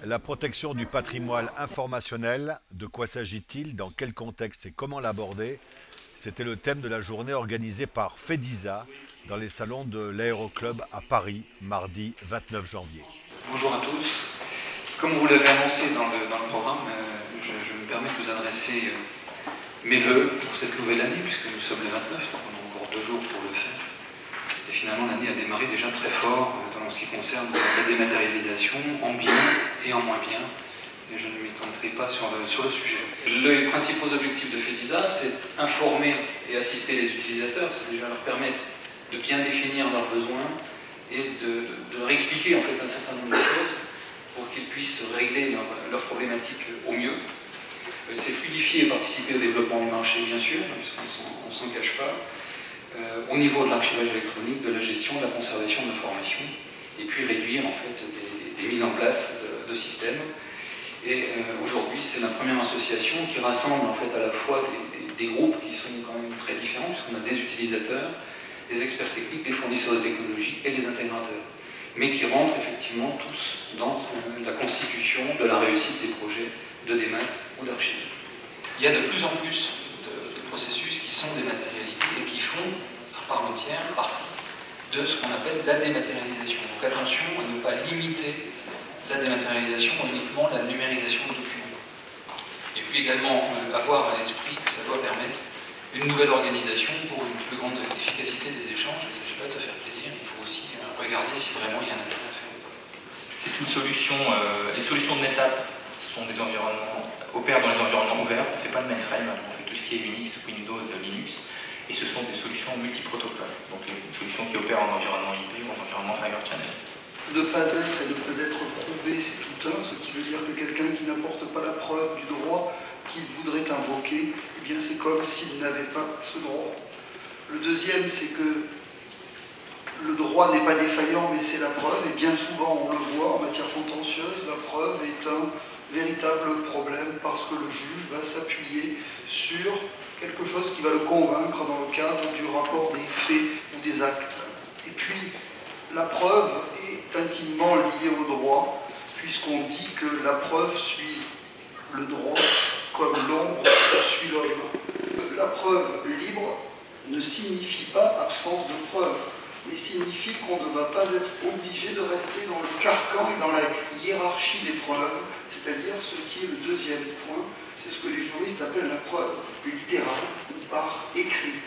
La protection du patrimoine informationnel, de quoi s'agit-il, dans quel contexte et comment l'aborder? C'était le thème de la journée organisée par FEDISA dans les salons de l'Aéroclub à Paris, mardi 29 janvier. Bonjour à tous. Comme vous l'avez annoncé dans le programme, je me permets de vous adresser mes vœux pour cette nouvelle année, puisque nous sommes le 29, donc on a encore 2 jours pour le faire. Et finalement, l'année a démarré déjà très fort dans ce qui concerne la dématérialisation, en bien et en moins bien. Et je ne m'étendrai pas sur le sujet. Les principaux objectifs de FEDISA, c'est informer et assister les utilisateurs, c'est déjà leur permettre de bien définir leurs besoins et de leur expliquer en fait un certain nombre de choses pour qu'ils puissent régler leurs problématiques au mieux. C'est fluidifier et participer au développement du marché, bien sûr, on ne s'en cache pas. Au niveau de l'archivage électronique, de la gestion, de la conservation de l'information, et puis réduire en fait des mises en place de systèmes. Et aujourd'hui, c'est la première association qui rassemble en fait à la fois des groupes qui sont quand même très différents, puisqu'on a des utilisateurs, des experts techniques, des fournisseurs de technologies et des intégrateurs, mais qui rentrent effectivement tous dans la constitution de la réussite des projets de démat ou d'archives. Il y a de plus en plus de processus qui sont dématérialisés et qui font à part entière partie de ce qu'on appelle la dématérialisation. Donc attention à ne pas limiter la dématérialisation à uniquement la numérisation de documents. Et puis également avoir à l'esprit que ça doit permettre une nouvelle organisation pour une plus grande efficacité des échanges. Il ne s'agit pas de se faire plaisir, il faut aussi regarder si vraiment il y a un intérêt à faire. C'est une solution, les solutions de NetApp sont des environnements, opèrent dans les environnements ouverts, on ne fait pas de mainframe, on fait tout ce qui est Unix, Windows, Linux, et ce sont des solutions multiprotocoles, donc une solution qui opère en environnement IP ou en environnement Fibre Channel. Ne pas être et ne pas être prouvé, c'est tout un, ce qui veut dire que quelqu'un qui n'apporte pas la preuve du droit qu'il voudrait invoquer, eh bien c'est comme s'il n'avait pas ce droit. Le deuxième, c'est que le droit n'est pas défaillant, mais c'est la preuve, et bien souvent on le voit en matière contentieuse, la preuve est un véritable problème parce que le juge va s'appuyer sur quelque chose qui va le convaincre dans le cadre du rapport des faits ou des actes. Et puis, la preuve est intimement liée au droit, puisqu'on dit que la preuve suit le droit comme l'ombre suit l'homme. La preuve libre ne signifie pas absence de preuve, mais signifie qu'on ne va pas être obligé de rester dans le carcan et dans la hiérarchie des preuves, c'est-à-dire ce qui est le deuxième point, c'est ce que les juristes appellent la preuve littérale ou par écrit.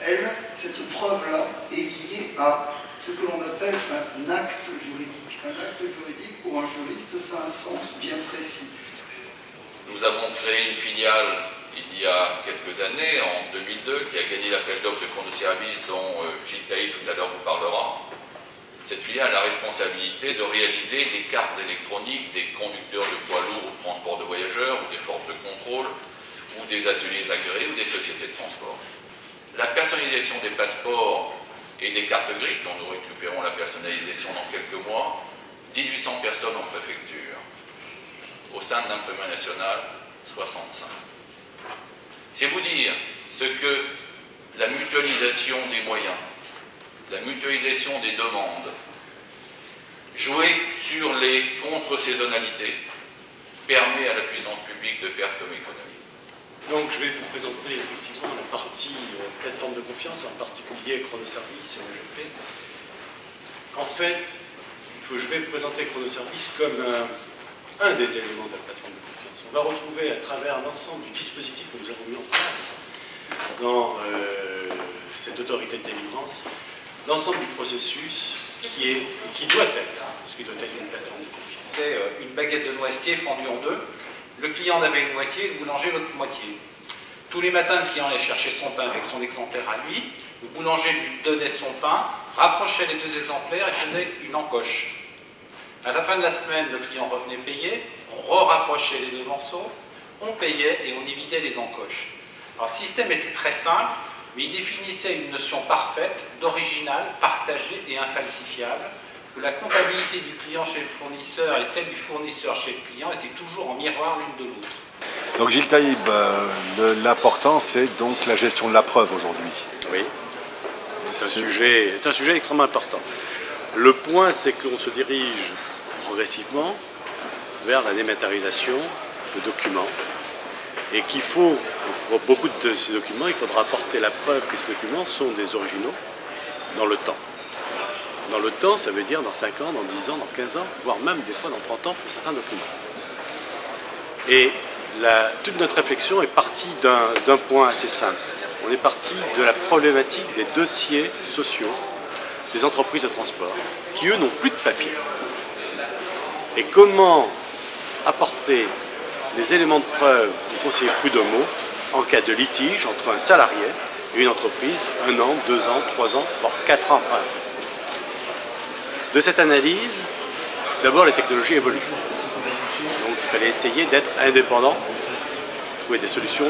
Elle, cette preuve-là, est liée à ce que l'on appelle un acte juridique. Un acte juridique, pour un juriste, ça a un sens bien précis. Nous avons créé une filiale il y a quelques années, en 2002, qui a gagné l'appel d'offres de compte de service dont Gilles Taïb tout à l'heure vous parlera. Cette filiale a la responsabilité de réaliser des cartes électroniques des conducteurs de poids lourds ou de transport de voyageurs, ou des forces de contrôle, ou des ateliers agréés, ou des sociétés de transport. La personnalisation des passeports et des cartes grises, dont nous récupérons la personnalisation dans quelques mois, 1800 personnes en préfecture. Au sein de l'imprimerie nationale, 65. C'est vous dire ce que la mutualisation des moyens, la mutualisation des demandes, jouer sur les contre-saisonnalités, permet à la puissance publique de faire comme économie. Donc je vais vous présenter effectivement la partie plateforme de confiance, en particulier Chronoservice et OGP. En fait, je vais vous présenter Chronoservice comme un des éléments de la plateforme de confiance. On va retrouver à travers l'ensemble du dispositif que nous avons mis en place dans cette autorité de délivrance, l'ensemble du processus qui doit être, ce qui doit être une plateforme de confiance. C'est une baguette de noisetier fendue en deux. Le client en avait une moitié, le boulanger l'autre moitié. Tous les matins, le client allait chercher son pain avec son exemplaire à lui. Le boulanger lui donnait son pain, rapprochait les 2 exemplaires et faisait une encoche. À la fin de la semaine, le client revenait payer, on rapprochait les 2 morceaux, on payait et on évitait les encoches. Alors, le système était très simple, mais il définissait une notion parfaite, d'original, partagé et infalsifiable, que la comptabilité du client chez le fournisseur et celle du fournisseur chez le client étaient toujours en miroir l'une de l'autre. Donc Gilles Taïb, l'important c'est donc la gestion de la preuve aujourd'hui. Oui, c'est un sujet extrêmement important. Le point, c'est qu'on se dirige progressivement vers la dématérialisation de documents et qu'il faut, pour beaucoup de ces documents, il faudra apporter la preuve que ces documents sont des originaux dans le temps. Dans le temps, ça veut dire dans 5 ans, dans 10 ans, dans 15 ans, voire même des fois dans 30 ans pour certains documents. Et toute notre réflexion est partie d'un point assez simple. On est parti de la problématique des dossiers sociaux des entreprises de transport, qui eux n'ont plus de papier. Et comment apporter les éléments de preuve du conseiller prud'homo en cas de litige entre un salarié et une entreprise 1 an, 2 ans, 3 ans, voire 4 ans après un fait. De cette analyse, d'abord les technologies évoluent. Donc il fallait essayer d'être indépendant, trouver des solutions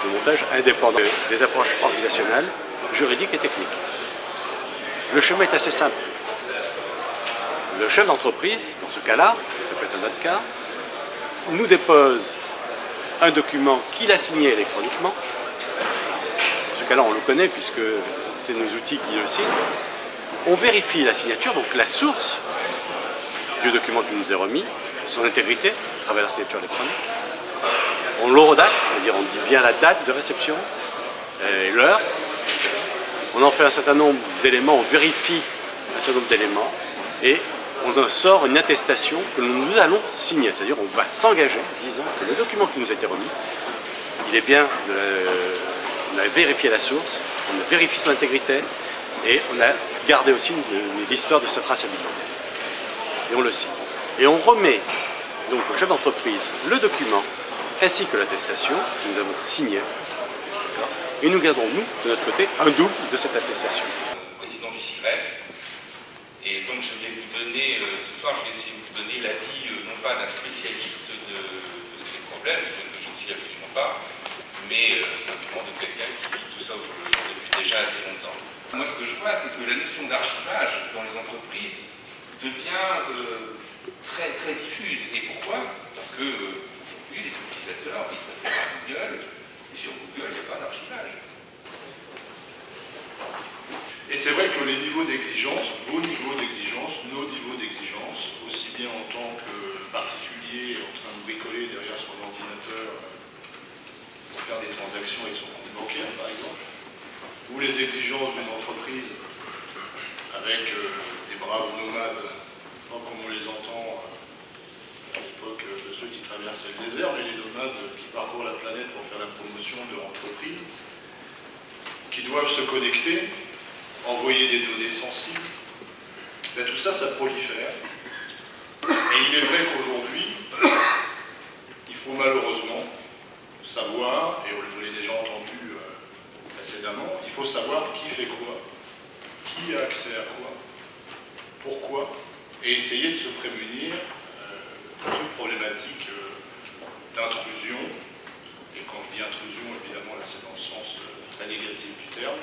de montage indépendant, des approches organisationnelles, juridiques et techniques. Le chemin est assez simple. Le chef d'entreprise, dans ce cas-là, ça peut être un autre cas, nous dépose un document qu'il a signé électroniquement. Dans ce cas-là, on le connaît puisque c'est nos outils qui le signent. On vérifie la signature, donc la source du document qui nous est remis, son intégrité à travers la signature électronique. On l'horodate, c'est-à-dire on dit bien la date de réception et l'heure. On en fait un certain nombre d'éléments, on vérifie un certain nombre d'éléments et on en sort une attestation que nous allons signer. C'est-à-dire on va s'engager en disant que le document qui nous a été remis, il est bien, on a vérifié la source, on a vérifié son intégrité et on a gardé aussi l'histoire de sa traçabilité. Et on le signe. Et on remet donc au chef d'entreprise le document ainsi que l'attestation que nous avons signée. Et nous gardons, nous, de notre côté, un double de cette attestation. Président du CIREF. Et donc je vais vous donner, ce soir, je vais essayer de vous donner l'avis, non pas d'un spécialiste de ces problèmes, ce que je ne suis absolument pas, mais simplement de quelqu'un qui vit tout ça au jour le jour depuis déjà assez longtemps. Moi, ce que je vois, c'est que la notion d'archivage dans les entreprises devient très, très diffuse. Et pourquoi? Parce que aujourd'hui, les utilisateurs, ils se réfèrent à Google, et sur Google, il n'y a pas d'archivage. Et c'est vrai que les niveaux d'exigence, vos niveaux d'exigence, nos niveaux d'exigence, aussi bien en tant que particulier en train de bricoler derrière son ordinateur pour faire des transactions avec son compte bancaire, par exemple, ou les exigences d'une entreprise avec des braves nomades, pas comme on les entend à l'époque de ceux qui traversaient le désert, mais les nomades qui parcourent la planète pour faire la promotion de leur entreprise, qui doivent se connecter, envoyer des données sensibles, ben, tout ça, ça prolifère. Et il est vrai qu'aujourd'hui, il faut malheureusement savoir, et je l'ai déjà entendu précédemment, il faut savoir qui fait quoi, qui a accès à quoi, pourquoi, et essayer de se prémunir de toute problématique d'intrusion. Et quand je dis intrusion, évidemment, là c'est dans le sens très négatif du terme.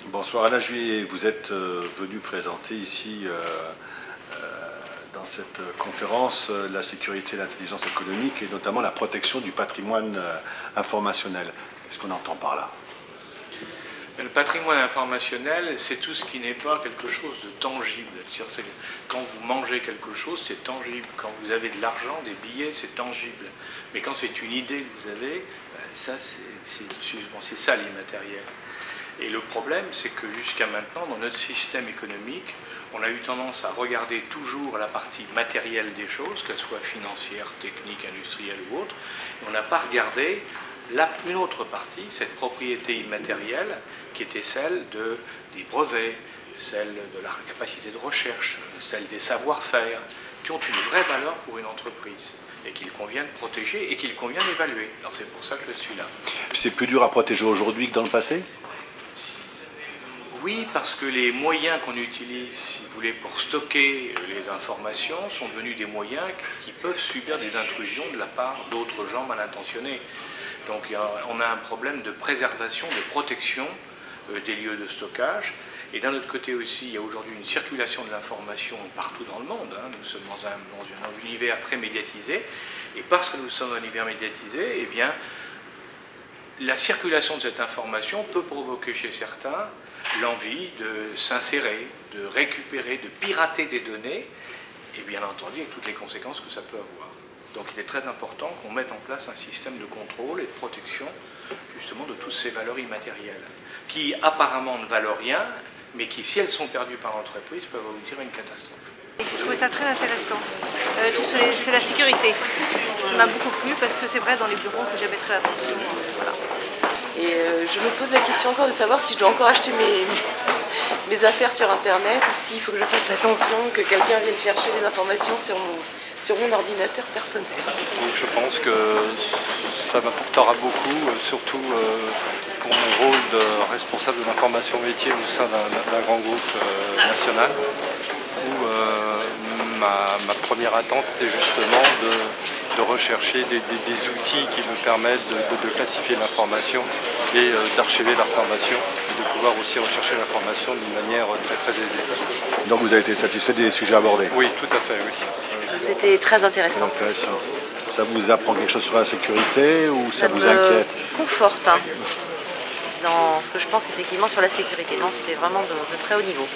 Bonsoir Alain Juillet, vous êtes venu présenter ici dans cette conférence la sécurité et l'intelligence économique et notamment la protection du patrimoine informationnel. Qu'est-ce qu'on entend par là? Le patrimoine informationnel, c'est tout ce qui n'est pas quelque chose de tangible. Quand vous mangez quelque chose, c'est tangible. Quand vous avez de l'argent, des billets, c'est tangible. Mais quand c'est une idée que vous avez, ça, c'est ça l'immatériel. Et le problème, c'est que jusqu'à maintenant, dans notre système économique, on a eu tendance à regarder toujours la partie matérielle des choses, qu'elle soit financière, technique, industrielle ou autre, et on n'a pas regardé une autre partie, cette propriété immatérielle, qui était celle des brevets, celle de la capacité de recherche, celle des savoir-faire, qui ont une vraie valeur pour une entreprise, et qu'il convient de protéger et qu'il convient d'évaluer. Alors c'est pour ça que je suis là. C'est plus dur à protéger aujourd'hui que dans le passé ? Oui, parce que les moyens qu'on utilise, si vous voulez, pour stocker les informations sont devenus des moyens qui peuvent subir des intrusions de la part d'autres gens mal intentionnés. Donc on a un problème de préservation, de protection des lieux de stockage. Et d'un autre côté aussi, il y a aujourd'hui une circulation de l'information partout dans le monde. Nous sommes dans un univers très médiatisé. Et parce que nous sommes dans un univers médiatisé, eh bien, la circulation de cette information peut provoquer chez certains l'envie de s'insérer, de récupérer, de pirater des données, et bien entendu avec toutes les conséquences que ça peut avoir. Donc il est très important qu'on mette en place un système de contrôle et de protection justement de toutes ces valeurs immatérielles, qui apparemment ne valent rien, mais qui, si elles sont perdues par l'entreprise, peuvent aboutir à une catastrophe. J'ai trouvé ça très intéressant. Tout sur la sécurité. Ça m'a beaucoup plu parce que c'est vrai, dans les bureaux, il faut jamais très attention. Voilà. Et je me pose la question encore de savoir si je dois encore acheter mes affaires sur Internet ou s'il faut que je fasse attention que quelqu'un vienne chercher des informations sur mon ordinateur personnel. Donc je pense que ça m'apportera beaucoup, surtout pour mon rôle de responsable de l'information métier au sein d'un grand groupe national, où ma première attente était justement de rechercher des outils qui me permettent de classifier l'information et d'archiver l'information, et de pouvoir aussi rechercher l'information d'une manière très aisée. Donc vous avez été satisfait des sujets abordés? Oui, tout à fait, oui. C'était très intéressant. Intéressant. Ça vous apprend quelque chose sur la sécurité ou ça vous inquiète? Ça me conforte dans ce que je pense effectivement sur la sécurité. Non, c'était vraiment de très haut niveau.